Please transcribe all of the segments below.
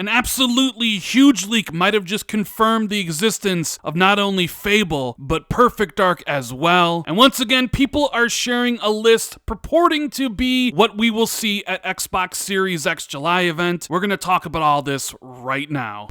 An absolutely huge leak might have just confirmed the existence of not only Fable, but Perfect Dark as well. And once again, people are sharing a list purporting to be what we will see at Xbox Series X July event. We're going to talk about all this right now.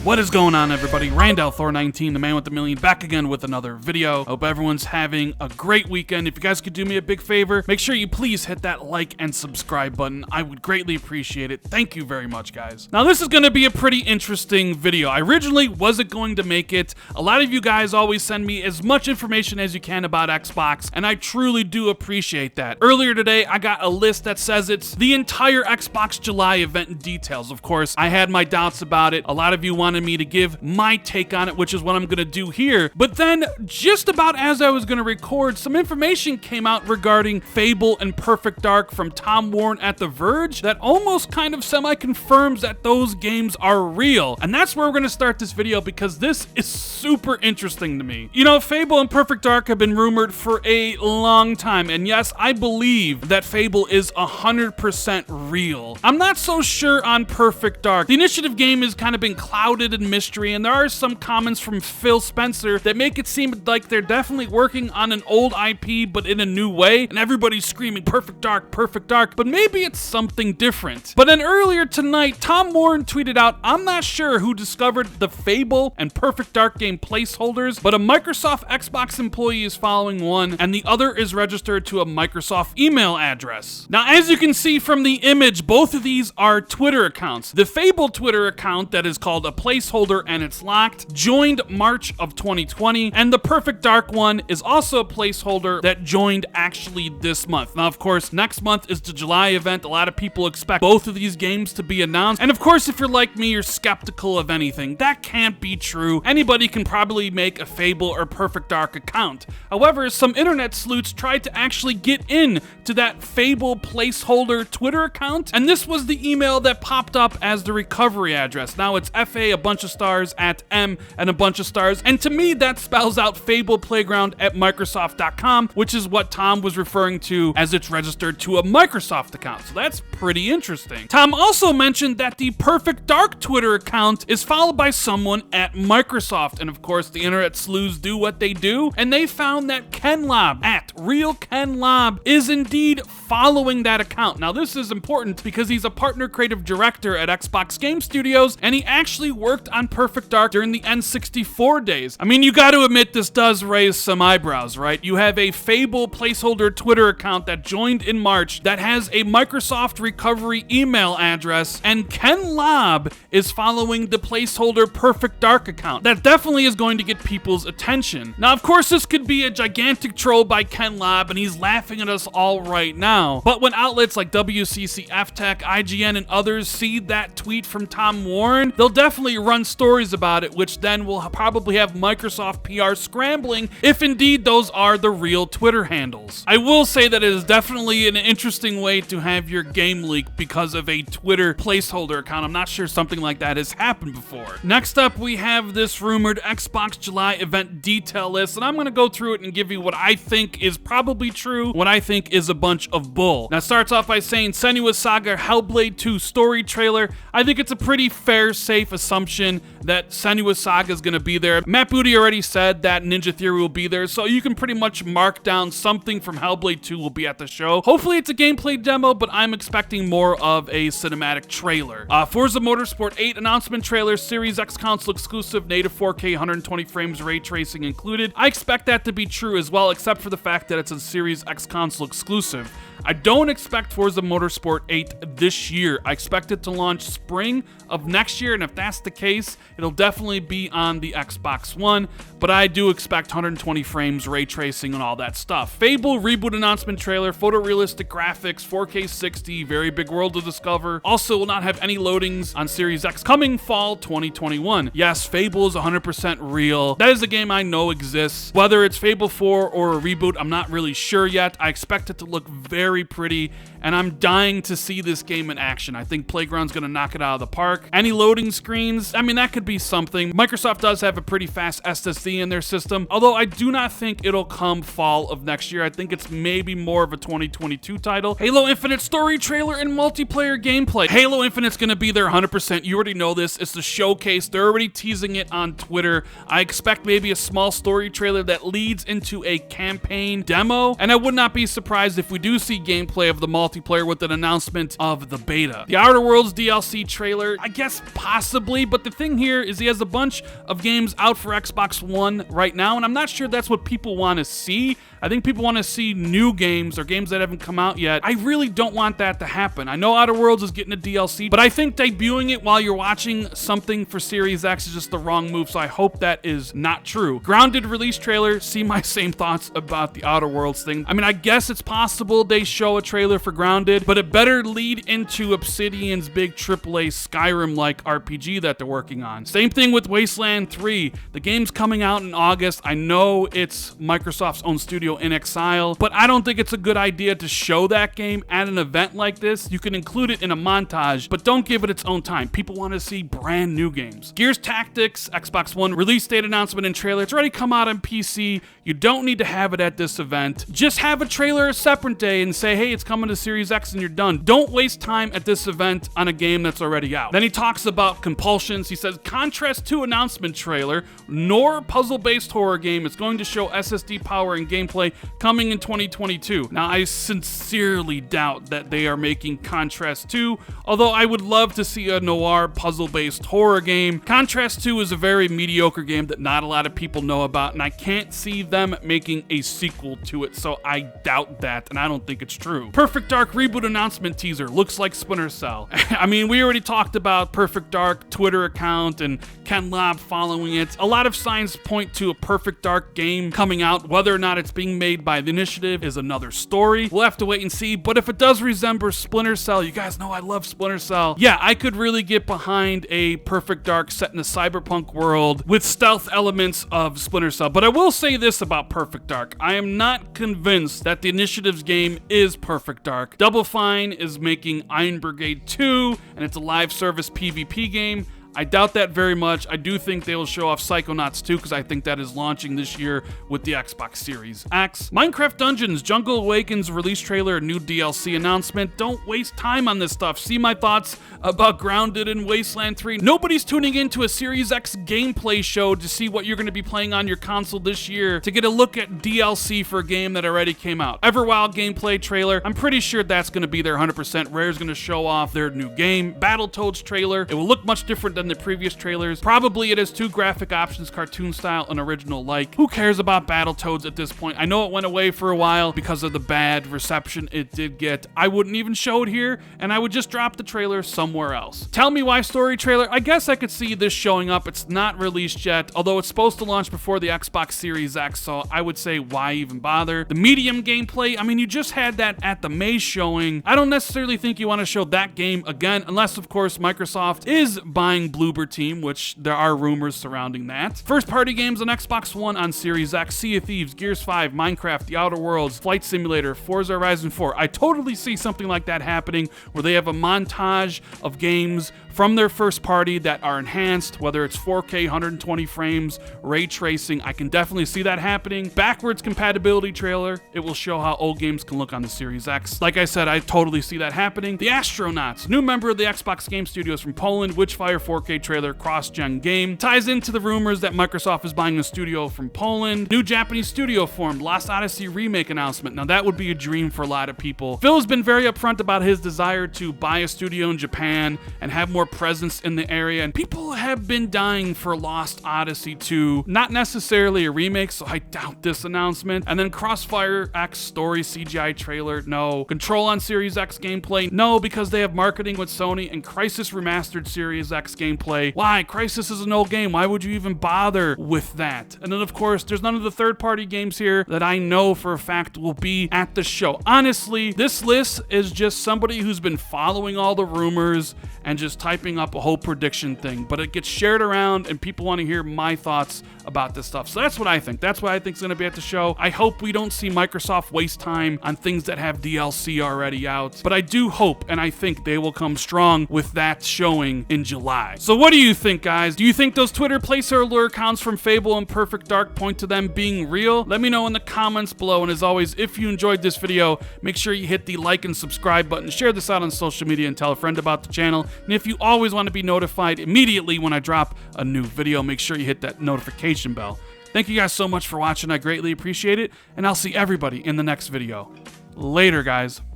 What is going on, everybody? Randall Thor 19, the man with the million, back again with another video. Hope everyone's having a great weekend. If you guys could do me a big favor, make sure you please hit that like and subscribe button. I would greatly appreciate it. Thank you very much, guys. Now, this is going to be a pretty interesting video. I originally wasn't going to make it. A lot of you guys always send me as much information as you can about Xbox, and I truly do appreciate that. Earlier today, I got a list that says it's the entire Xbox July event in details. Of course, I had my doubts about it. A lot of you wanted me to give my take on it, which is what I'm gonna do here. But then, just about as I was gonna record, some information came out regarding Fable and Perfect Dark from Tom Warren at The Verge that almost kind of semi-confirms that those games are real. And that's where we're gonna start this video, because this is super interesting to me. You know, Fable and Perfect Dark have been rumored for a long time, and yes, I believe that Fable is 100% real. I'm not so sure on Perfect Dark. The initiative game has kind of been clouded in mystery, and there are some comments from Phil Spencer that make it seem like they're definitely working on an old IP, but in a new way, and everybody's screaming Perfect Dark, but maybe it's something different. But then earlier tonight, Tom Warren tweeted out, "I'm not sure who discovered the Fable and Perfect Dark game placeholders, but a Microsoft Xbox employee is following one, and the other is registered to a Microsoft email address." Now, as you can see from the image, both of these are Twitter accounts. The Fable Twitter account that is called a placeholder and it's locked joined March of 2020, and the Perfect Dark one is also a placeholder that joined actually this month. Now, of course, next month is the July event. A lot of people expect both of these games to be announced, and of course, if you're like me, you're skeptical of anything. That can't be true. Anybody can probably make a Fable or Perfect Dark account. However, some internet sleuths tried to actually get in to that Fable placeholder Twitter account, and this was the email that popped up as the recovery address. Now it's FA a bunch of stars at M and a bunch of stars, and to me that spells out Fable Playground at Microsoft.com, which is what Tom was referring to as it's registered to a Microsoft account. So that's pretty interesting. Tom also mentioned that the Perfect Dark Twitter account is followed by someone at Microsoft, and of course the internet sleuths do what they do, and they found that KenLob at Real KenLob is indeed following that account. Now this is important because he's a partner creative director at Xbox Game Studios, and he actually worked on Perfect Dark during the N64 days. I mean, you got to admit this does raise some eyebrows, right? You have a Fable placeholder Twitter account that joined in March that has a Microsoft recovery email address, and KenLob is following the placeholder Perfect Dark account. That definitely is going to get people's attention. Now, of course, this could be a gigantic troll by KenLob, and he's laughing at us all right now. But when outlets like WCCF Tech, IGN, and others see that tweet from Tom Warren, they'll definitely run stories about it, which then will probably have Microsoft PR scrambling if indeed those are the real Twitter handles. I will say that it is definitely an interesting way to have your game leak because of a Twitter placeholder account. I'm not sure something like that has happened before. Next up, we have this rumored Xbox July event detail list, and I'm going to go through it and give you what I think is probably true, what I think is a bunch of bull. Now, it starts off by saying Senua's Saga Hellblade 2 story trailer. I think it's a pretty fair, safe assumption that Senua's Saga is going to be there. Matt Booty already said that Ninja Theory will be there, so you can pretty much mark down something from Hellblade 2 will be at the show. Hopefully it's a gameplay demo, but I'm expecting more of a cinematic trailer. Forza Motorsport 8 announcement trailer, Series X console exclusive, native 4K 120 frames ray tracing included. I expect that to be true as well, except for the fact that it's a Series X console exclusive. I don't expect Forza Motorsport 8 this year. I expect it to launch spring of next year, and if that's the case, it'll definitely be on the Xbox One, but I do expect 120 frames, ray tracing, and all that stuff. Fable Reboot announcement trailer, photorealistic graphics, 4K 60, very big world to discover. Also will not have any loadings on Series X, coming fall 2021. Yes, Fable is 100% real. That is a game I know exists. Whether it's Fable 4 or a reboot, I'm not really sure yet. I expect it to look very very pretty, and I'm dying to see this game in action. I think Playground's gonna knock it out of the park. Any loading screens, I mean, that could be something. Microsoft does have a pretty fast SSD in their system, although I do not think it'll come fall of next year. I think it's maybe more of a 2022 title. Halo Infinite story trailer and multiplayer gameplay. Halo Infinite's gonna be there 100%. You already know this. It's the showcase. They're already teasing it on Twitter. I expect maybe a small story trailer that leads into a campaign demo, and I would not be surprised if we do see gameplay of the multiplayer with an announcement of the beta. The Outer Worlds DLC trailer, I guess possibly, but the thing here is he has a bunch of games out for Xbox One right now, and I'm not sure that's what people want to see. I think people want to see new games or games that haven't come out yet. I really don't want that to happen. I know Outer Worlds is getting a DLC, but I think debuting it while you're watching something for Series X is just the wrong move, so I hope that is not true. Grounded release trailer, see my same thoughts about the Outer Worlds thing. I mean, I guess it's possible they show a trailer for Grounded, but it better lead into Obsidian's big AAA Skyrim-like RPG that they're working on. Same thing with Wasteland 3. The game's coming out in August. I know it's Microsoft's own studio in Exile, but I don't think it's a good idea to show that game at an event like this. You can include it in a montage, but don't give it its own time. People want to see brand new games. Gears Tactics, Xbox One release date announcement and trailer. It's already come out on PC. You don't need to have it at this event. Just have a trailer a separate day and say, hey, it's coming to Series X and you're done. Don't waste time at this event on a game that's already out. Then he talks about Compulsions. He says, Contrast 2 announcement trailer, nor puzzle-based horror game. It's going to show SSD power and gameplay coming in 2022. Now, I sincerely doubt that they are making Contrast 2, although I would love to see a noir puzzle-based horror game. Contrast 2 is a very mediocre game that not a lot of people know about, and I can't see them making a sequel to it, so I doubt that, and I don't think it's true. Perfect Dark Reboot announcement teaser looks like Splinter Cell. I mean, we already talked about Perfect Dark Twitter account and Ken Lobb following it. A lot of signs point to a Perfect Dark game coming out. Whether or not it's being made by the initiative is another story. We'll have to wait and see, but if it does resemble Splinter Cell, you guys know I love Splinter Cell. Yeah, I could really get behind a Perfect Dark set in a cyberpunk world with stealth elements of Splinter Cell. But I will say this about Perfect Dark. I am not convinced that the initiative's game is Perfect Dark. Double Fine is making Iron Brigade 2, and it's a live service PvP game. I doubt that very much. I do think they will show off Psychonauts 2 because I think that is launching this year with the Xbox Series X. Minecraft Dungeons, Jungle Awakens release trailer, new DLC announcement. Don't waste time on this stuff. See my thoughts about Grounded and Wasteland 3. Nobody's tuning into a Series X gameplay show to see what you're going to be playing on your console this year to get a look at DLC for a game that already came out. Everwild gameplay trailer. I'm pretty sure that's going to be there 100%. Rare's going to show off their new game. Battletoads trailer. It will look much different than the previous trailers. Probably it has two graphic options, cartoon style and original like. Who cares about Battletoads at this point? I know it went away for a while because of the bad reception it did get. I wouldn't even show it here, and I would just drop the trailer somewhere else. Tell me why story trailer. I guess I could see this showing up. It's not released yet, although it's supposed to launch before the Xbox Series X, so I would say why even bother? The medium gameplay, I mean, you just had that at the May showing. I don't necessarily think you want to show that game again, unless of course Microsoft is buying Bloober Team, which there are rumors surrounding that. First party games on Xbox One on Series X, Sea of Thieves, Gears 5, Minecraft, The Outer Worlds, Flight Simulator, Forza Horizon 4. I totally see something like that happening where they have a montage of games from their first party that are enhanced, whether it's 4K, 120 frames, ray tracing. I can definitely see that happening. Backwards compatibility trailer. It will show how old games can look on the Series X. Like I said, I totally see that happening. The Astronauts, new member of the Xbox Game Studios from Poland, Witchfire 4K trailer, cross-gen game. Ties into the rumors that Microsoft is buying a studio from Poland. New Japanese studio formed, Lost Odyssey remake announcement. Now that would be a dream for a lot of people. Phil has been very upfront about his desire to buy a studio in Japan and have more presence in the area, and people have been dying for Lost Odyssey 2. Not necessarily a remake, so I doubt this announcement. And then Crossfire X story CGI trailer, no. Control on Series X gameplay, no, because they have marketing with Sony. And Crysis Remastered Series X gameplay. Why? Crysis is an old game. Why would you even bother with that? And then of course, there's none of the third-party games here that I know for a fact will be at the show. Honestly, this list is just somebody who's been following all the rumors and just typing hyping up a whole prediction thing, but it gets shared around and people want to hear my thoughts about this stuff. So that's what I think. That's what I think is going to be at the show. I hope we don't see Microsoft waste time on things that have DLC already out, but I do hope and I think they will come strong with that showing in July. So what do you think, guys? Do you think those Twitter placeholder accounts from Fable and Perfect Dark point to them being real? Let me know in the comments below, and as always, if you enjoyed this video, make sure you hit the like and subscribe button, share this out on social media, and tell a friend about the channel. And if you always want to be notified immediately when I drop a new video, make sure you hit that notification bell. Thank you guys so much for watching. I greatly appreciate it, and I'll see everybody in the next video. Later, guys.